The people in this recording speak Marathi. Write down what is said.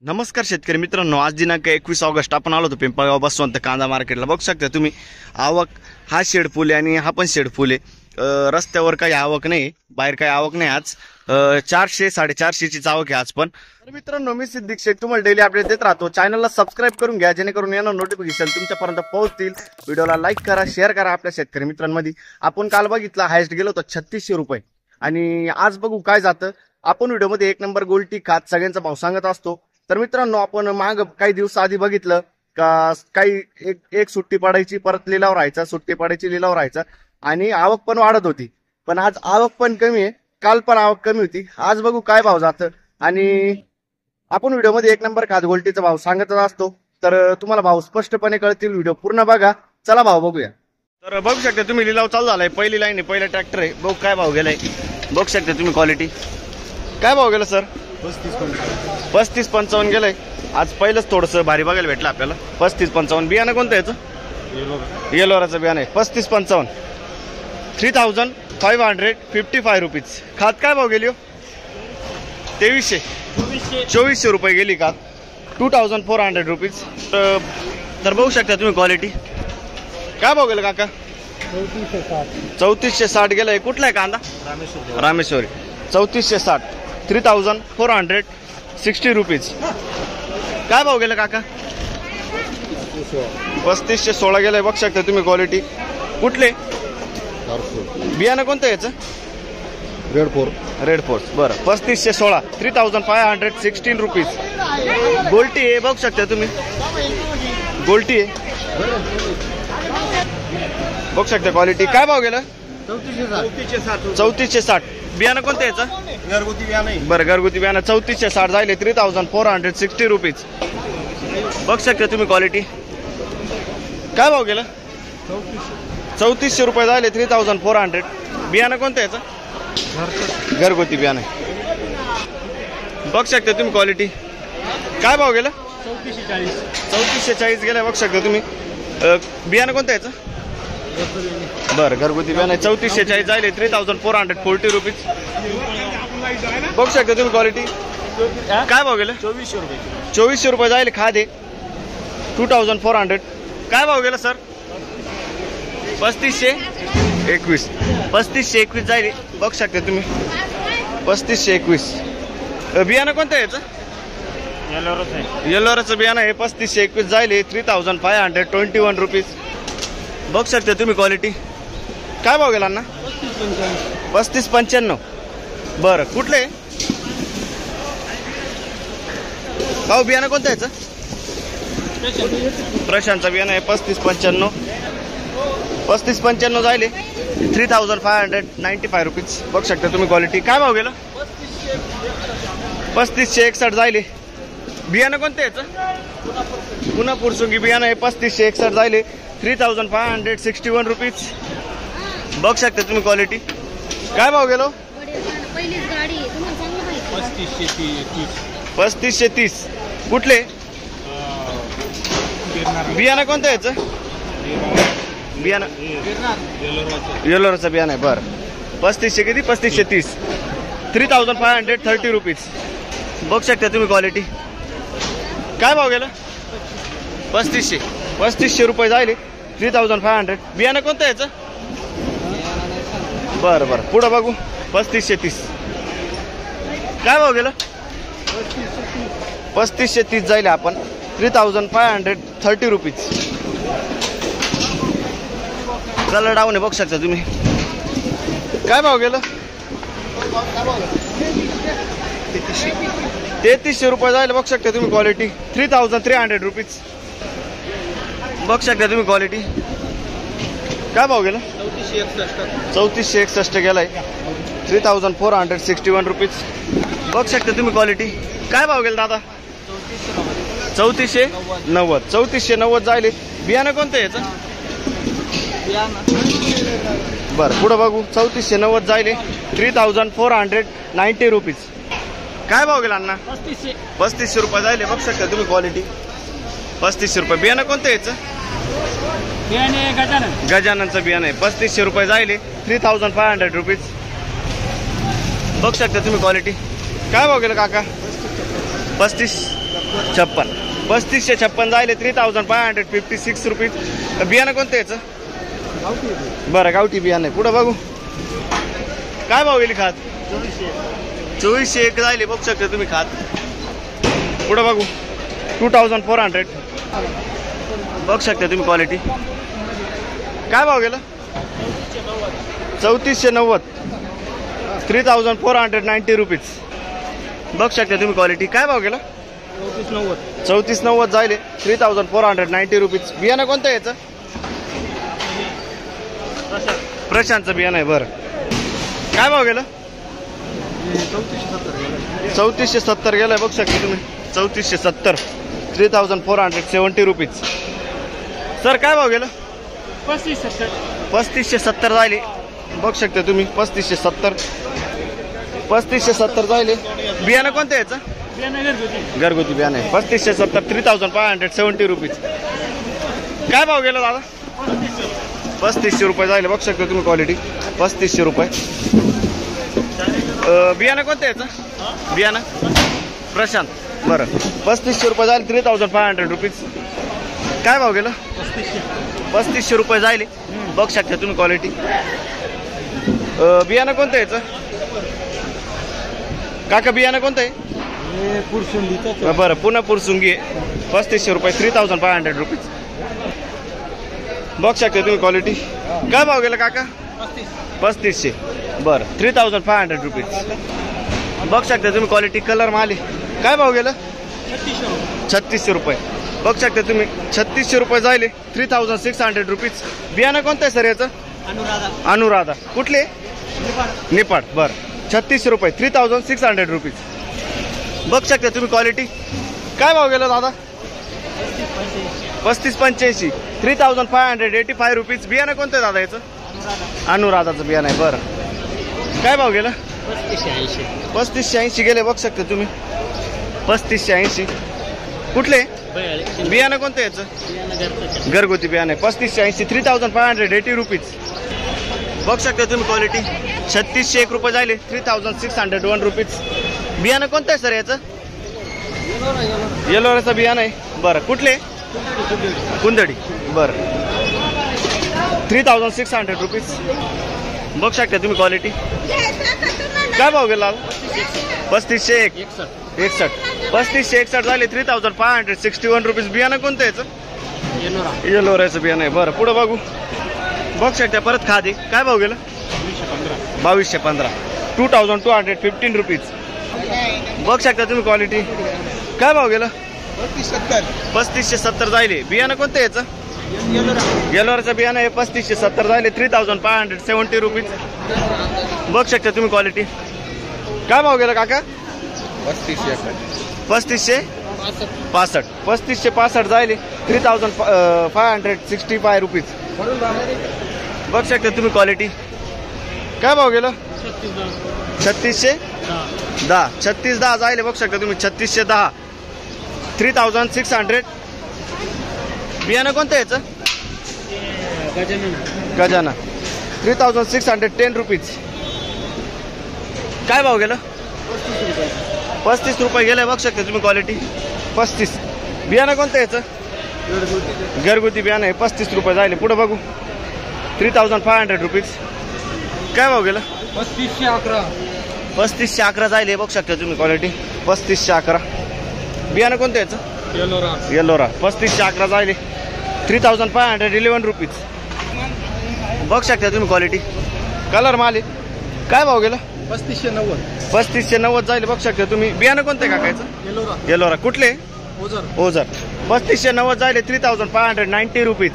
नमस्कार शेतकरी मित्रांनो, आज दिनांक 21 ऑगस्ट आपण आलो होतो पिंपळगाव बसवंत कांदा मार्केटला। बघू शकता तुम्ही आवक, हा शेड फुल आहे आणि हा पण शेड फुल आहे। रस्त्यावर काही आवक नाही, बाहेर काही आवक नाही। आज 400 450 ची आवक आहे आज पण। तर मित्रांनो, मी सिद्दीक शेख तुम्हाला डेली अपडेट देत राहतो। चॅनलला सबस्क्राइब करून घ्या जेणेकरून येणार नोटिफिकेशन तुमच्यापर्यंत पोहोचतील। व्हिडिओला लाईक करा, शेअर करा आपल्या शेतकरी मित्रांमध्ये। आपण काल बघितला हायस्ट गेलो होतो 3600 रुपये आणि आज बघू काय जातं। आपण व्हिडिओमध्ये एक नंबर गोल्टी खात सगळ्यांचा भाव सांगत असतो। तर मित्रांनो, आपण माग काही दिवस आधी बघितलं का काही एक सुट्टी पडायची, परत लिलाव राहायचा, सुट्टी पडायची, लिलाव राहायचा आणि आवक पण वाढत होती। पण आज आवक पण कमी आहे, काल पण आवक कमी होती। आज बघू काय भाव जातं आणि आपण व्हिडिओमध्ये एक नंबर खात गोल्टीचा भाव सांगतच असतो। तर तुम्हाला भाव स्पष्टपणे कळतील, व्हिडिओ पूर्ण बघा। चला भाव बघूया। तर बघू शकता तुम्ही लिलाव चालू झालाय, पहिली लाईन आहे, पहिला ट्रॅक्टर आहे। बघू काय भाव गेलाय, बघू शकता तुम्ही क्वालिटी। काय भाव गेला सर? 35-55 गेलंय। आज पहिलंच थोडंसं भारी बघायला भेटलं आपल्याला। 35-55 बियाणं कोणतं याचं? येलोराचं बियाणं आहे। 35-55 3555 रुपीज। खात काय भाव गेली हो? 2400 रुपये गेली खात, 2400 रुपीज। तर बघू शकता तुम्ही क्वालिटी। काय भाव गेलं काका? 3460 गेलाय। कुठला आहे कांदा? रामेश्वरी। 3460 3460 रुपीज। काय भाव गेला काका? 3516 गेलाय। बघू शकता तुम्ही क्वालिटी। कुठले बियाणं कोणतं याचं? Red force. बरं, 3516 3516 रुपीज। गोल्टी आहे, बघू शकता तुम्ही गोल्टी आहे, बघू शकता क्वालिटी। काय भाव गेला? 3460 बियाणं कोणतं याचं? घरगुती बियाणं आहे। बरं, घरगुती बियाणं 3460 जायले 3460 रुपीज। बघू शकता तुम्ही क्वालिटी। काय भाव गेला? 3400 रुपये जायले 3400। बियाणं कोणतं याचं? घरगुती बियाणं आहे। बघू शकता तुम्ही क्वालिटी। काय भाव गेला? 3440 गेला। बघू शकता तुम्ही बियाणं कोणतं याचं? बरं, घरगुती बियाणं आहे। 3440 जायले 3440 रुपीज। बघू शकता तुम्ही क्वालिटी। काय भाव गेला? 2400 रुपये जायले खादे 2400। काय भाव गेला सर? 3521 3521 जायले। बघू शकता तुम्ही 3521। बियाणं कोणतं आहे याचं? येलोराचं बियाणं आहे। 3521 जायले 3521 रुपीज। बघू शकता तुम्ही क्वालिटी। काय भाव गेला ना? 3595। बरं, कुठले भाऊ? बियाणं कोणतं याचं? प्रशांतचं बियाणं आहे। 3595 3595 जायले 3595 रुपीज। बघू शकता तुम्ही क्वालिटी। काय भाव गेला? 3561 जायले। बियाणं कोणतं याचं? पुन्हा पुरसुंगी बियाणं आहे। 3561 जायले 3561 रुपीज। बघू शकता तुम्ही क्वालिटी। काय भाव गेलो? 3530। कुठले बियाणं कोणतं याचं? बियाणं येलोराचं बियाणं आहे। बरं, 3500 किती? 3530 3530 रुपीज। बघू शकता तुम्ही क्वालिटी। काय भाव गेला? 3500 रुपये जायले 3500। बियाणं कोणतं याचं? बरं बरं, पुढं बघू। 3530 काय भाव गेलं? 3530 जायले आपण 3530 रुपीज। कलर डाऊन आहे, बघू शकता तुम्ही। काय भाव गेलं? 3300 रुपये जायला। बघू शकता तुम्ही क्वालिटी 3300 रुपीज। बघू शकता तुम्ही क्वालिटी। काय भाव गेला? 3461 गेलाय 3461 रुपीज। बघू शकता तुम्ही क्वालिटी। काय भाव गेला दादा? 3490 3490 जायले। बियाणं कोणतं याचं? बरं, पुढं बघू। 3490 जायले 3490 रुपीज। काय भाव गेला अण्णा? 3500 रुपये जायले। बघू शकता तुम्ही क्वालिटी 3500 रुपये। बियाणं कोणतं याचं? गजाननचं बियाणं आहे। 3500 रुपये जायले 3500 रुपीज। बघू शकता तुम्ही क्वालिटी। काय भाव गेलं काका? 35 56. 3556 जायले 3556 रुपीज. बियाणं कोणतं याचं? बरं, गावठी बियाणं आहे. पुढं बघू काय भाव गेली खात? 2401 जायले बघू शकता तुम्ही खात. पुढं बघू 2400 बघू शकता तुम्ही क्वालिटी. काय भाव गेलं? 3490 3490 रुपीज बघू शकता तुम्ही क्वालिटी. काय भाव गेला? 3490 जायले 3490 रुपीज. बियाणं कोणतं याचं? प्रशांतचं बियाणं आहे. बरं, काय भाव गेलं? 3470 गेलाय बघू शकता तुम्ही. 3470 3470 रुपीज. सर काय भाव गेलं? 3570 जायले बघू शकता तुम्ही. 3570 जायले. बियाणं कोणतं याचं? घरगुती बियाणं आहे. 3570 3570 रुपीज. काय भाव गेला दादा? 3500 रुपये जायले बघू शकता तुम्ही क्वालिटी. 3500 रुपये. बियाणं कोणतं याचं? बियाणं प्रशांत. बरं, 3500 रुपये जायले 3500 रुपीज. काय भाव गेलं? 3500 रुपये जायले बघू शकता तुम्ही क्वालिटी. बियाणं कोणतं याचं काका? बियाणं कोणतं आहे? बरं, पुन्हा पुरसुंगी आहे. 3500 रुपये 3500 रुपीज बघू शकता तुम्ही क्वालिटी. काय भाव गेला काका? 3500. बरं, 3500 रुपीज बघू शकता तुम्ही क्वालिटी. कलर माले. काय भाव गेलं? 3600 रुपये बघू शकता तुम्ही. 3600 रुपये जायले 3600 रुपीज. बियाणं कोणतं आहे सर याचं? अनुराधा. कुठले? नेपाळ. बरं, 3600 रुपये 3600 रुपीज बघू शकता तुम्ही क्वालिटी. काय भाव गेला दादा? 3585 3585 रुपीज. बियाणं कोणतं आहे दादा याचं? अनुराधाचं बियाणं आहे. बरं, काय भाव गेला? 3580 गेले बघू शकता तुम्ही. 3580. कुठले? बियाणं कोणतं याचं? घरगुती बियाणं आहे. 3580 3580 रुपीज बघू शकता तुम्ही क्वालिटी. 3601 रुपये जायले 3601 रुपीज. बियाणं कोणतं आहे सर याचं? येलोराचं बियाणं आहे. बरं, कुठले? कुंदडी. बरं, 3600 रुपीज बघू शकता तुम्ही क्वालिटी. काय भाव गेला? 3561 3561 झाले 3561 रुपीज. बियाणं कोणतं याचं? येलोराचं बियाणं आहे. बरं, पुढं बघू बघू शकता. परत खादे. काय भाव गेला? 2215 2215 रुपीज बघू शकता तुम्ही क्वालिटी. काय भाव गेला? 3570 जायले. बियाणं कोणतं याचं? येलोराचं बियाणं आहे. 3570 जायले 3570 रुपीज बघू शकता तुम्ही क्वालिटी. काय भाव गेला काका? 3565 3565 जायले 3565 रुपीज बघू शकता तुम्ही क्वालिटी. काय भाव गेलं? 3610 3610 जायले बघू शकता तुम्ही. 3610 3600. बियाणं कोणतं याचं? गजाना 3610 रुपीज. काय भाव गेलं? 35 रुपये गेले बघू शकता तुम्ही क्वालिटी. 35. बियाणं कोणतं याचं? घरगुती बियाणं आहे. 35 रुपये जायले. पुढे बघू 3500 रुपीज. काय भाव गेलं? 3511 जायले बघू शकता तुम्ही क्वालिटी. 3511. बियाणं कोणतं याचं? येलोरा 3511 जायले 3511 रुपीज बघू शकता तुम्ही क्वालिटी. कलर माले. काय भाव गेला? 3590 जायले बघू शकता तुम्ही. बियाणं कोणतं आहे काकायचं? येलोरा. कुठले? ओझर. 3590 जायले 3590 रुपीज